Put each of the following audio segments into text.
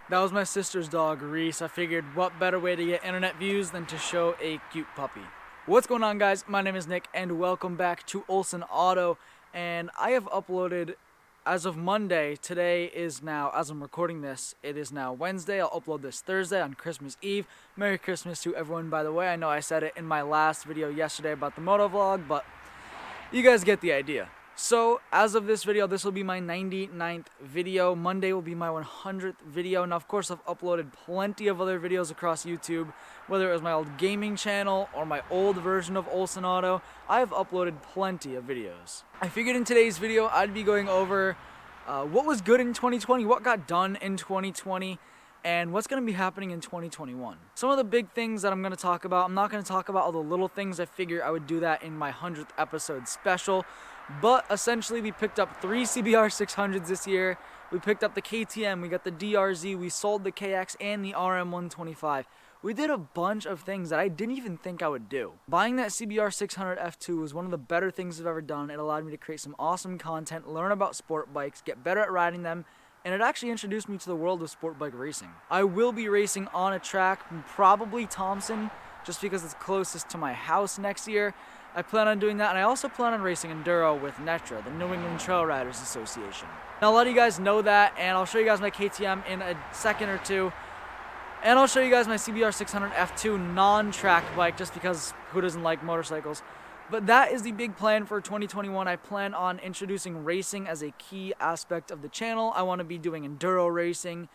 That was my sister's dog, Reese. I figured what better way to get internet views than to show a cute puppy. What's going on, guys? My name is Nick and welcome back to Olson Auto. And I have uploaded as of Monday. Today is now, as I'm recording this, it is now Wednesday. I'll upload this Thursday on Christmas Eve. Merry Christmas to everyone, by the way. I know I said it in my last video yesterday about the moto vlog, but you guys get the idea. So, as of this video, this will be my 99th video. Monday will be my 100th video. Now, of course, I've uploaded plenty of other videos across YouTube, whether it was my old gaming channel or my old version of Olson Auto. I have uploaded plenty of videos. I figured in today's video, I'd be going over what was good in 2020, what got done in 2020, and what's going to be happening in 2021. Some of the big things that I'm going to talk about, I'm not going to talk about all the little things. I figure I would do that in my 100th episode special. But essentially, we picked up 3 CBR 600s this year. We picked up the KTM, we got the DRZ, we sold the KX and the RM 125. We did a bunch of things that I didn't even think I would do. Buying that CBR 600 F2 was one of the better things I've ever done. It allowed me to create some awesome content, learn about sport bikes, get better at riding them, and it actually introduced me to the world of sport bike racing. I will be racing on a track, probably Thompson, just because it's closest to my house next year. I plan on doing that, and I also plan on racing enduro with NETRA, the New England Trail Riders Association. Now, I'll let you guys know that, and I'll show you guys my KTM in a second or two. And I'll show you guys my CBR 600 F2 non-track bike, just because who doesn't like motorcycles. But that is the big plan for 2021. I plan on introducing racing as a key aspect of the channel. I want to be doing enduro racing,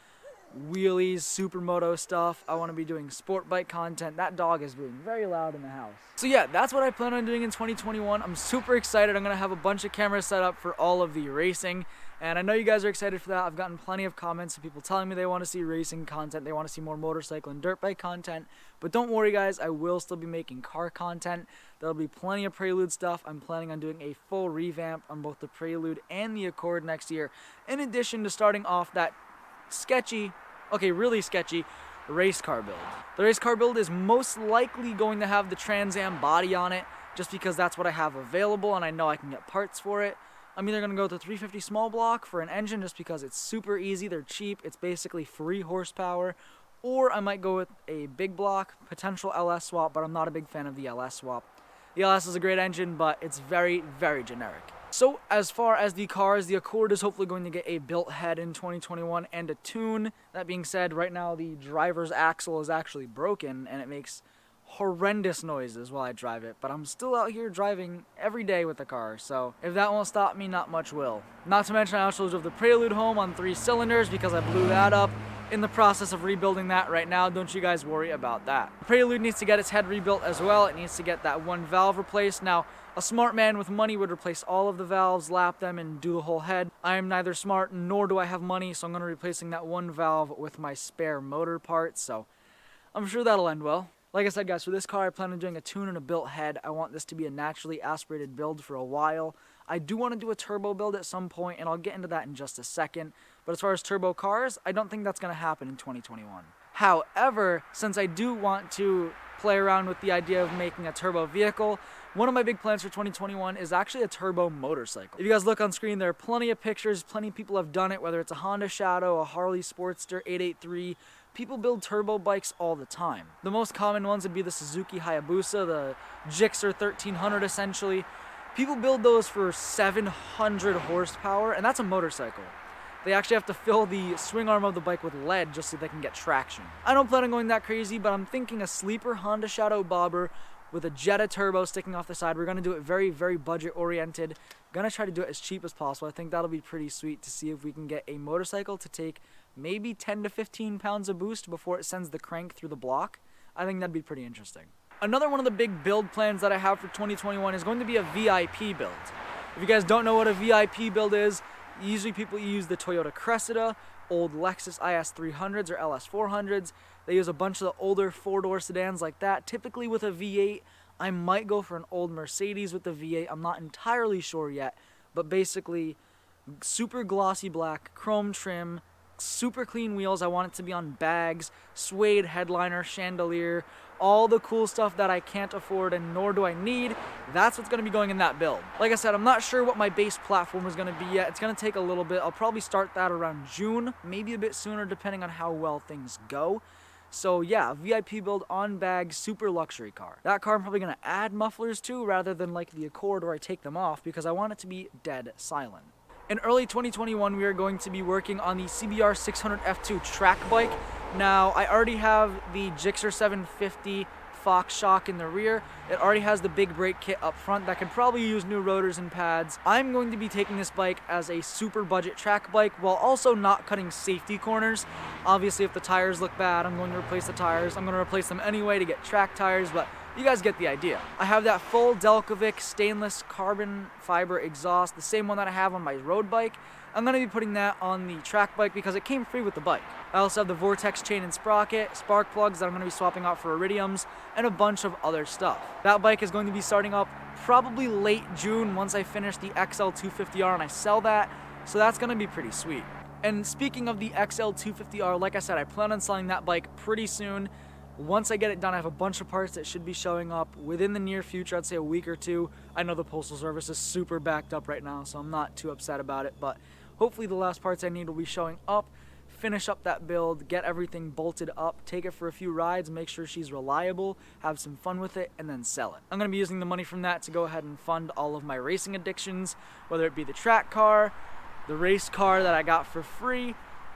wheelies, supermoto stuff. I want to be doing sport bike content. That dog is being very loud in the house. So yeah, that's what I plan on doing in 2021. I'm super excited. I'm going to have a bunch of cameras set up for all of the racing. And I know you guys are excited for that. I've gotten plenty of comments of people telling me they want to see racing content. They want to see more motorcycle and dirt bike content. But don't worry, guys. I will still be making car content. There'll be plenty of Prelude stuff. I'm planning on doing a full revamp on both the Prelude and the Accord next year. In addition to starting off that really sketchy race car build. The race car build is most likely going to have the Trans Am body on it, just because that's what I have available and I know I can get parts for it. I'm either going to go with the 350 small block for an engine just because it's super easy, they're cheap, it's basically free horsepower, or I might go with a big block, potential LS swap, but I'm not a big fan of the LS swap. The LS is a great engine, but it's very, very generic. So as far as the cars, the Accord is hopefully going to get a built head in 2021 and a tune. That being said, right now the driver's axle is actually broken and it makes horrendous noises while I drive it, but I'm still out here driving every day with the car, so if that won't stop me, not much will. Not to mention I also drove the Prelude home on 3 cylinders because I blew that up. In the process of rebuilding that right now, don't you guys worry about that. The Prelude needs to get its head rebuilt as well. It needs to get that one valve replaced. Now, a smart man with money would replace all of the valves, lap them, and do the whole head. I am neither smart nor do I have money, so I'm going to be replacing that one valve with my spare motor parts, so I'm sure that'll end well. Like I said, guys, for this car, I plan on doing a tune and a built head. I want this to be a naturally aspirated build for a while. I do want to do a turbo build at some point, and I'll get into that in just a second. But as far as turbo cars, I don't think that's going to happen in 2021. However, since I do want to play around with the idea of making a turbo vehicle, one of my big plans for 2021 is actually a turbo motorcycle. If you guys look on screen, there are plenty of pictures, plenty of people have done it, whether it's a Honda Shadow, a Harley Sportster 883, people build turbo bikes all the time. The most common ones would be the Suzuki Hayabusa, the Gixxer 1300 essentially. People build those for 700 horsepower, and that's a motorcycle. They actually have to fill the swing arm of the bike with lead just so they can get traction. I don't plan on going that crazy, but I'm thinking a sleeper Honda Shadow bobber with a Jetta turbo sticking off the side. We're going to do it very, very budget oriented. Going to try to do it as cheap as possible. I think that'll be pretty sweet to see if we can get a motorcycle to take maybe 10 to 15 pounds of boost before it sends the crank through the block. I think that'd be pretty interesting. Another one of the big build plans that I have for 2021 is going to be a VIP build. If you guys don't know what a VIP build is, usually people use the Toyota Cressida, old Lexus IS 300s or LS 400s. They use a bunch of the older four-door sedans like that. Typically with a V8, I might go for an old Mercedes with the V8. I'm not entirely sure yet, but basically super glossy black, chrome trim, super clean wheels. I want it to be on bags, suede headliner, chandelier, all the cool stuff that I can't afford and nor do I need. That's what's gonna be going in that build. Like I said, I'm not sure what my base platform is gonna be yet. It's gonna take a little bit. I'll probably start that around June, maybe a bit sooner depending on how well things go. So yeah, VIP build on bag, super luxury car. That car I'm probably gonna add mufflers to rather than like the Accord where I take them off because I want it to be dead silent. In early 2021, we are going to be working on the CBR 600 F2 track bike. Now, I already have the Gixxer 750 Fox shock in the rear. It already has the big brake kit up front that could probably use new rotors and pads. I'm going to be taking this bike as a super budget track bike while also not cutting safety corners. Obviously, if the tires look bad, I'm going to replace the tires. I'm going to replace them anyway to get track tires, but you guys get the idea. I have that full Delcovic stainless carbon fiber exhaust, the same one that I have on my road bike. I'm going to be putting that on the track bike because it came free with the bike. I also have the Vortex chain and sprocket, spark plugs that I'm going to be swapping out for Iridiums, and a bunch of other stuff. That bike is going to be starting up probably late June once I finish the XL250R and I sell that, so that's going to be pretty sweet. And speaking of the XL250R, like I said, I plan on selling that bike pretty soon. Once I get it done, I have a bunch of parts that should be showing up within the near future, I'd say a week or two. I know the Postal Service is super backed up right now, so I'm not too upset about it, but hopefully the last parts I need will be showing up, finish up that build, get everything bolted up, take it for a few rides, make sure she's reliable, have some fun with it, and then sell it. I'm going to be using the money from that to go ahead and fund all of my racing addictions, whether it be the track car, the race car that I got for free,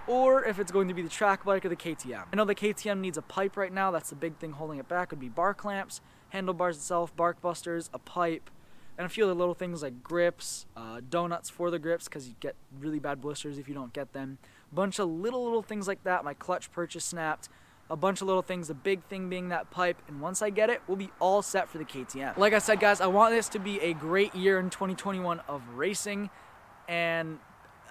or if it's going to be the track bike or the KTM. I know the KTM needs a pipe right now. That's the big thing holding it back. Would be bar clamps, handlebars itself, bark busters, a pipe, and a few other little things like grips, donuts for the grips because you get really bad blisters if you don't get them. A bunch of little things like that. My clutch purchase snapped. A bunch of little things, the big thing being that pipe, and once I get it, we'll be all set for the KTM. Like I said, guys, I want this to be a great year in 2021 of racing, and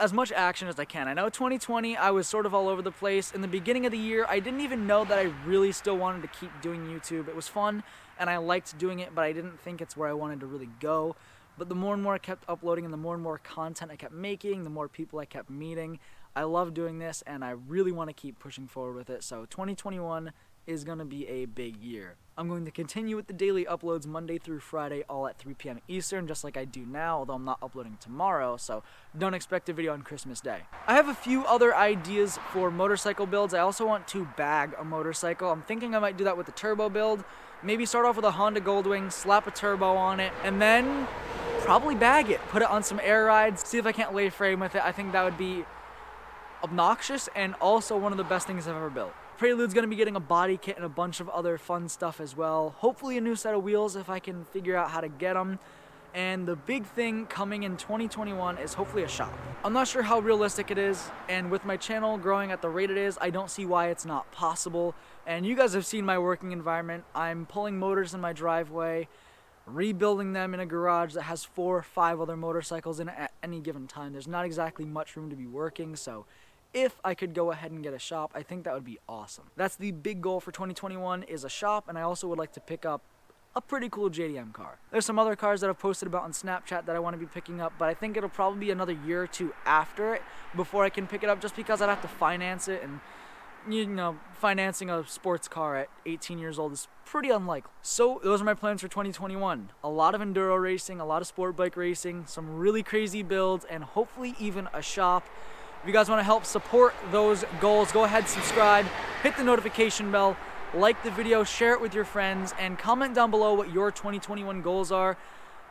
as much action as I can. I know 2020, I was sort of all over the place. In the beginning of the year, I didn't even know that I really still wanted to keep doing YouTube. It was fun, and I liked doing it, but I didn't think it's where I wanted to really go. But the more and more I kept uploading and the more and more content I kept making, the more people I kept meeting, I love doing this, and I really want to keep pushing forward with it. So 2021 is going to be a big year. I'm going to continue with the daily uploads Monday through Friday, all at 3 p.m. Eastern, just like I do now, although I'm not uploading tomorrow, so don't expect a video on Christmas Day. I have a few other ideas for motorcycle builds. I also want to bag a motorcycle. I'm thinking I might do that with the turbo build. Maybe start off with a Honda Goldwing, slap a turbo on it, and then probably bag it. Put it on some air rides, see if I can't lay frame with it. I think that would be obnoxious and also one of the best things I've ever built. Prelude's going to be getting a body kit and a bunch of other fun stuff as well. Hopefully a new set of wheels if I can figure out how to get them. And the big thing coming in 2021 is hopefully a shop. I'm not sure how realistic it is, and with my channel growing at the rate it is, I don't see why it's not possible. And you guys have seen my working environment. I'm pulling motors in my driveway, rebuilding them in a garage that has 4 or 5 other motorcycles in it at any given time. There's not exactly much room to be working, so if I could go ahead and get a shop, I think that would be awesome. That's the big goal for 2021 is a shop, and I also would like to pick up a pretty cool JDM car. There's some other cars that I've posted about on Snapchat that I want to be picking up, but I think it'll probably be another year or two after it before I can pick it up, just because I'd have to finance it, and you know, financing a sports car at 18 years old is pretty unlikely. So those are my plans for 2021. A lot of enduro racing, a lot of sport bike racing, some really crazy builds, and hopefully even a shop. If you guys want to help support those goals, go ahead, subscribe, hit the notification bell, like the video, share it with your friends, and comment down below what your 2021 goals are.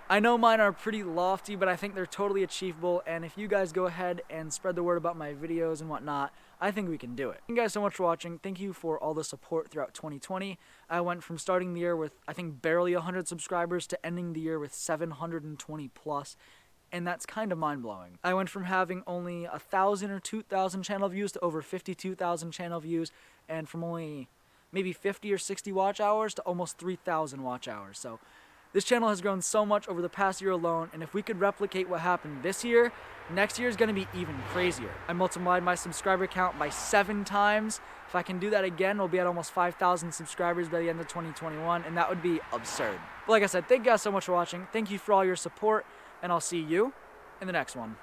I know mine are pretty lofty, but I think they're totally achievable, and if you guys go ahead and spread the word about my videos and whatnot, I think we can do it. Thank you guys so much for watching. Thank you for all the support throughout 2020. I went from starting the year with, I think, barely 100 subscribers to ending the year with 720 plus. And that's kind of mind-blowing. I went from having only 1,000 or 2,000 channel views to over 52,000 channel views, and from only maybe 50 or 60 watch hours to almost 3,000 watch hours. So this channel has grown so much over the past year alone, and if we could replicate what happened this year, next year is going to be even crazier. I multiplied my subscriber count by 7 times. If I can do that again, we'll be at almost 5,000 subscribers by the end of 2021, and that would be absurd. But like I said, thank you guys so much for watching. Thank you for all your support, and I'll see you in the next one.